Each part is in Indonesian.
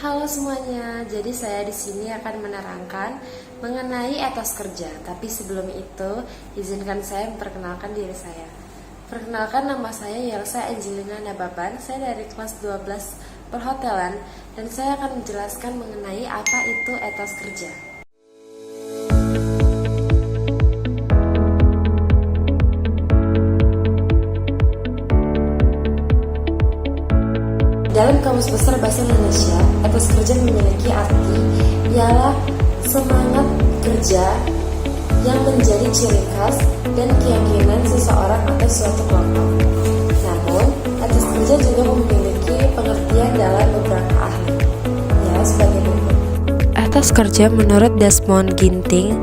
Halo semuanya, jadi saya di sini akan menerangkan mengenai etos kerja. Tapi sebelum itu, izinkan saya memperkenalkan diri saya. Perkenalkan, nama saya Yelsa Angelina Nababan. Saya dari kelas 12 perhotelan dan saya akan menjelaskan mengenai apa itu etos kerja. Dalam Kamus Besar Bahasa Indonesia, etos kerja memiliki arti ialah semangat kerja yang menjadi ciri khas dan keyakinan seseorang atau suatu kelompok. Namun, etos kerja juga memiliki pengertian dalam beberapa ahli. Ya, sebagai berikut. Etos kerja menurut Desmond Ginting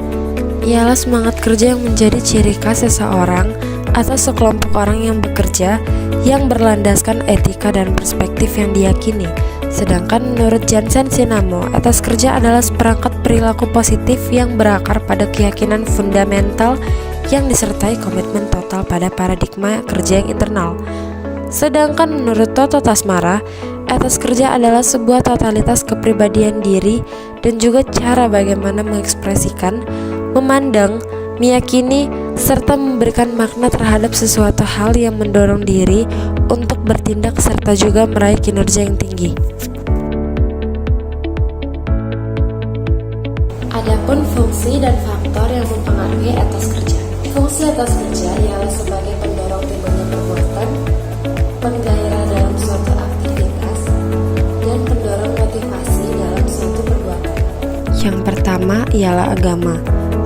ialah semangat kerja yang menjadi ciri khas seseorang atau sekelompok orang yang bekerja yang berlandaskan etika dan perspektif yang diyakini. Sedangkan menurut Jansen Sinamo, etos kerja adalah seperangkat perilaku positif yang berakar pada keyakinan fundamental yang disertai komitmen total pada paradigma kerja yang internal. Sedangkan menurut Toto Tasmara, etos kerja adalah sebuah totalitas kepribadian diri dan juga cara bagaimana mengekspresikan, memandang, meyakini, serta memberikan makna terhadap sesuatu hal yang mendorong diri untuk bertindak serta juga meraih kinerja yang tinggi. Adapun fungsi dan faktor yang mempengaruhi etos kerja. Fungsi etos kerja ialah sebagai pendorong timbulnya perbuatan, penggairah dalam suatu aktivitas, dan pendorong motivasi dalam suatu perbuatan. Yang pertama ialah agama.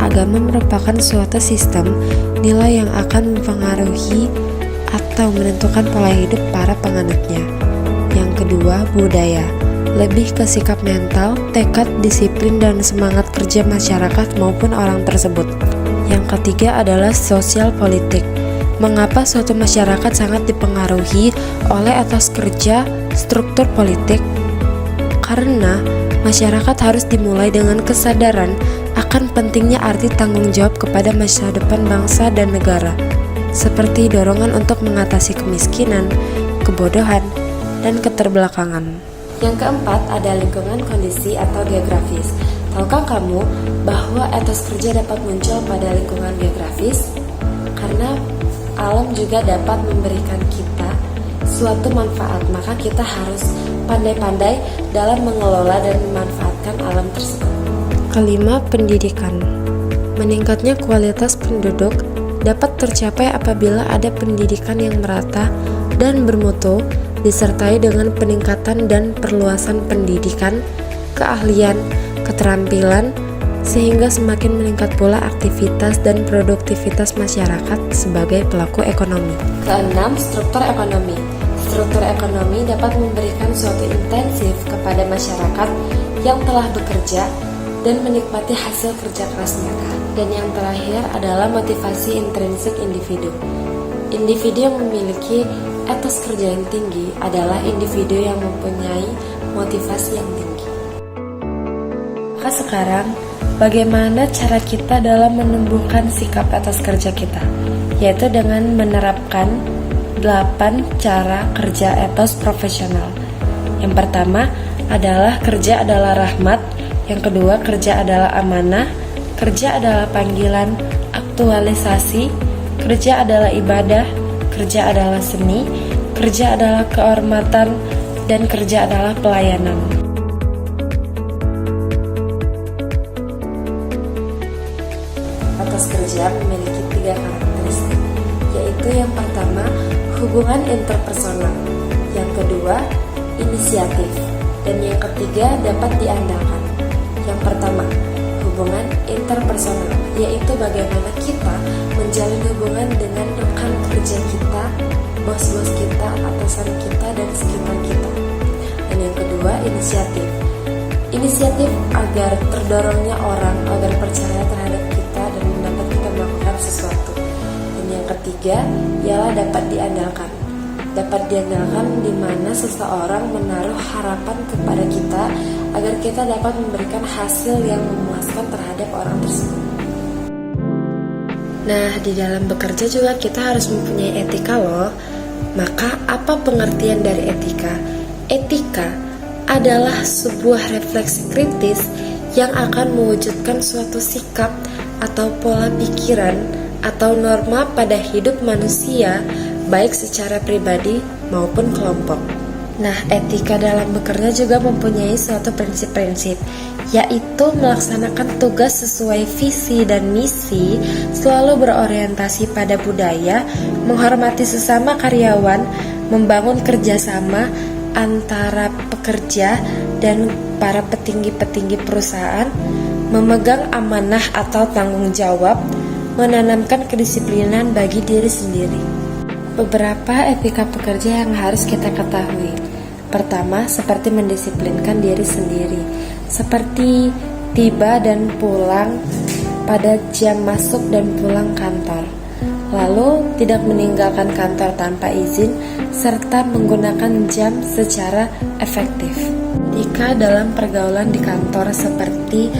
Agama merupakan suatu sistem nilai yang akan mempengaruhi atau menentukan pola hidup para penganutnya. Yang kedua, budaya. Lebih ke sikap mental, tekad, disiplin, dan semangat kerja masyarakat maupun orang tersebut. Yang ketiga adalah sosial politik. Mengapa suatu masyarakat sangat dipengaruhi oleh etos kerja struktur politik? Karena masyarakat harus dimulai dengan kesadaran akan pentingnya arti tanggung jawab kepada masa depan bangsa dan negara, seperti dorongan untuk mengatasi kemiskinan, kebodohan, dan keterbelakangan. Yang keempat ada lingkungan kondisi atau geografis. Tahukah kamu bahwa etos kerja dapat muncul pada lingkungan geografis? Karena alam juga dapat memberikan kita suatu manfaat, maka kita harus pandai-pandai dalam mengelola dan memanfaatkan alam tersebut. Kelima, pendidikan. Meningkatnya kualitas penduduk dapat tercapai apabila ada pendidikan yang merata dan bermutu, disertai dengan peningkatan dan perluasan pendidikan, keahlian, keterampilan, sehingga semakin meningkat pula aktivitas dan produktivitas masyarakat sebagai pelaku ekonomi. Keenam, struktur ekonomi. Struktur ekonomi dapat memberikan suatu intensif kepada masyarakat yang telah bekerja dan menikmati hasil kerja keras mereka. Dan yang terakhir adalah motivasi intrinsik individu. Individu yang memiliki etos kerja yang tinggi adalah individu yang mempunyai motivasi yang tinggi. Maka sekarang, bagaimana cara kita dalam menumbuhkan sikap etos kerja kita? Yaitu dengan menerapkan 8 cara kerja etos profesional. Yang pertama adalah kerja adalah rahmat. Yang kedua, kerja adalah amanah, kerja adalah panggilan, aktualisasi, kerja adalah ibadah, kerja adalah seni, kerja adalah kehormatan, dan kerja adalah pelayanan. Etos kerja memiliki 3 karakteristik, yaitu yang pertama, hubungan interpersonal, yang kedua, inisiatif, dan yang ketiga, dapat diandalkan. Yang pertama, hubungan interpersonal, yaitu bagaimana kita menjalin hubungan dengan rekan kerja kita, bos-bos kita, atasan kita, dan sekitar kita. Dan yang kedua, inisiatif. Inisiatif agar terdorongnya orang agar percaya terhadap kita dan mendapat kita melakukan sesuatu. Dan yang ketiga, ialah dapat diandalkan. Dapat diandalkan di mana seseorang menaruh harapan kepada kita agar kita dapat memberikan hasil yang memuaskan terhadap orang tersebut. Nah, di dalam bekerja juga kita harus mempunyai etika loh. Maka apa pengertian dari etika? Etika adalah sebuah refleksi kritis yang akan mewujudkan suatu sikap atau pola pikiran atau norma pada hidup manusia, baik secara pribadi maupun kelompok. Nah, etika dalam bekerja juga mempunyai suatu prinsip-prinsip, yaitu melaksanakan tugas sesuai visi dan misi, selalu berorientasi pada budaya, menghormati sesama karyawan, membangun kerjasama antara pekerja dan para petinggi-petinggi perusahaan, memegang amanah atau tanggung jawab, menanamkan kedisiplinan bagi diri sendiri. Beberapa etika pekerja yang harus kita ketahui. Pertama, seperti mendisiplinkan diri sendiri, seperti tiba dan pulang pada jam masuk dan pulang kantor. Lalu, tidak meninggalkan kantor tanpa izin, serta menggunakan jam secara efektif. Etika dalam pergaulan di kantor seperti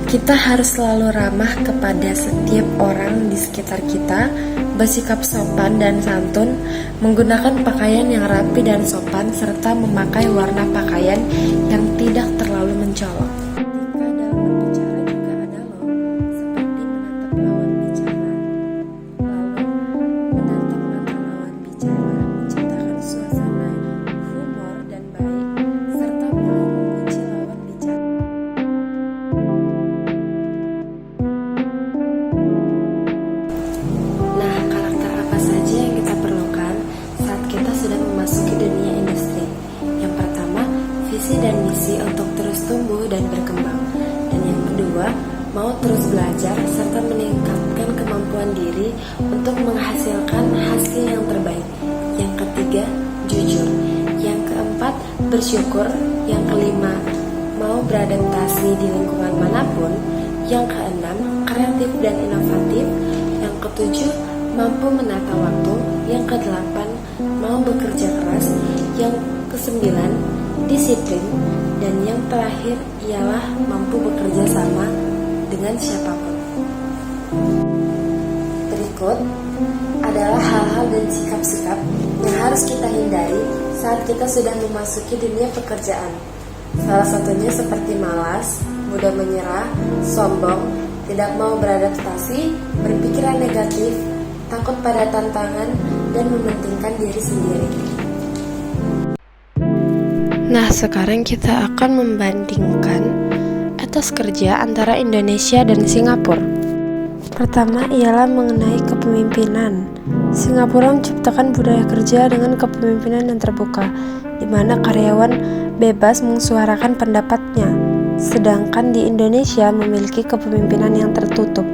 kita harus selalu ramah kepada setiap orang di sekitar kita, bersikap sopan dan santun, menggunakan pakaian yang rapi dan sopan, serta memakai warna pakaian yang tidak terlalu mencolok. Etika dalam berbicara juga ada loh, seperti menatap lawan bicara, lalu menatap mata lawan bicara, menciptakan suasana humor dan baik, serta mau memuji lawan bicara. Nah, karakter apa saja yang kita perlukan saat kita sudah memasuki dunia industri? Yang pertama, visi dan misi untuk terus tumbuh dan berkembang. Dan yang kedua, mau terus belajar serta meningkatkan kemampuan diri untuk menghasilkan hasil yang terbaik. Yang ketiga, jujur. Yang keempat, bersyukur. Yang kelima, mau beradaptasi di lingkungan manapun. Yang keenam, kreatif dan inovatif. Yang ketujuh, mampu menata waktu. Yang kedelapan, mau bekerja keras. Yang kesembilan, disiplin. Dan yang terakhir ialah mampu bekerja sama dengan siapapun. Berikut adalah hal-hal dan sikap-sikap yang harus kita hindari saat kita sudah memasuki dunia pekerjaan. Salah satunya seperti malas, mudah menyerah, sombong, tidak mau beradaptasi, berpikiran negatif, takut pada tantangan, dan mementingkan diri sendiri. Nah, sekarang kita akan membandingkan etos kerja antara Indonesia dan Singapura. Pertama ialah mengenai kepemimpinan. Singapura menciptakan budaya kerja dengan kepemimpinan yang terbuka, di mana karyawan bebas mensuarakan pendapatnya, sedangkan di Indonesia memiliki kepemimpinan yang tertutup.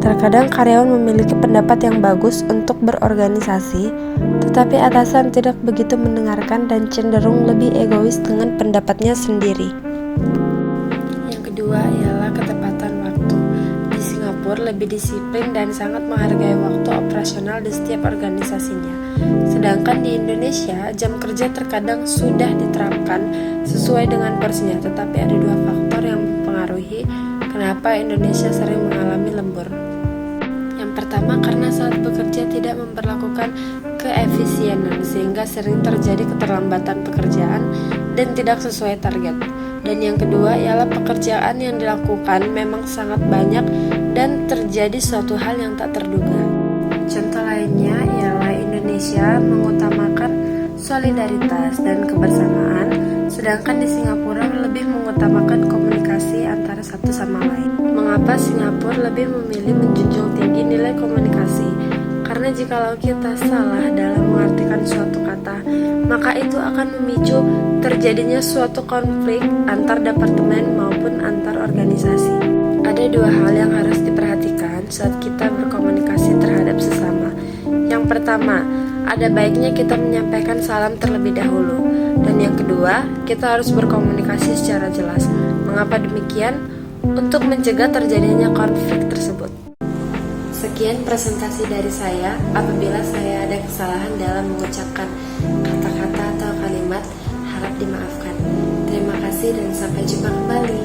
Terkadang karyawan memiliki pendapat yang bagus untuk berorganisasi, tetapi atasan tidak begitu mendengarkan dan cenderung lebih egois dengan pendapatnya sendiri. Yang kedua ialah ketepatan waktu. Di Singapura lebih disiplin dan sangat menghargai waktu operasional di setiap organisasinya. Sedangkan di Indonesia, jam kerja terkadang sudah diterapkan sesuai dengan porsinya, tetapi ada dua faktor yang mempengaruhi kenapa Indonesia sering mengalami lembur. Yang pertama, karena saat bekerja tidak memperlakukan keefisienan sehingga sering terjadi keterlambatan pekerjaan dan tidak sesuai target. Dan yang kedua ialah pekerjaan yang dilakukan memang sangat banyak dan terjadi suatu hal yang tak terduga. Contoh lainnya ialah Indonesia mengutamakan solidaritas dan kebersamaan, sedangkan di Singapura lebih mengutamakan komunikasi antara satu sama lain. Mengapa Singapura lebih memilih menjunjung tinggi nilai komunikasi? Karena jikalau kita salah dalam mengartikan suatu kata, maka itu akan memicu terjadinya suatu konflik antar departemen maupun antar organisasi. Ada dua hal yang harus diperhatikan saat kita berkomunikasi terhadap sesama. Yang pertama, ada baiknya kita menyampaikan salam terlebih dahulu. Dan yang kedua, kita harus berkomunikasi secara jelas. Mengapa demikian? Untuk mencegah terjadinya konflik tersebut. Sekian presentasi dari saya. Apabila saya ada kesalahan dalam mengucapkan kata-kata atau kalimat, harap dimaafkan. Terima kasih dan sampai jumpa kembali.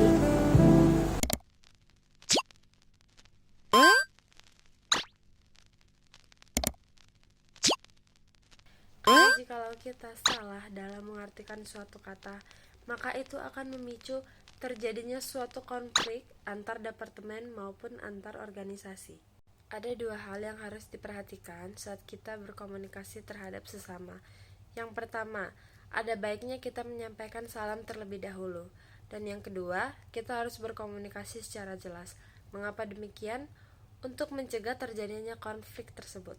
Jikalau kita salah dalam mengartikan suatu kata, maka itu akan memicu terjadinya suatu konflik antar departemen maupun antar organisasi. Ada dua hal yang harus diperhatikan saat kita berkomunikasi terhadap sesama. Yang pertama, ada baiknya kita menyampaikan salam terlebih dahulu. Dan yang kedua, kita harus berkomunikasi secara jelas. Mengapa demikian? Untuk mencegah terjadinya konflik tersebut.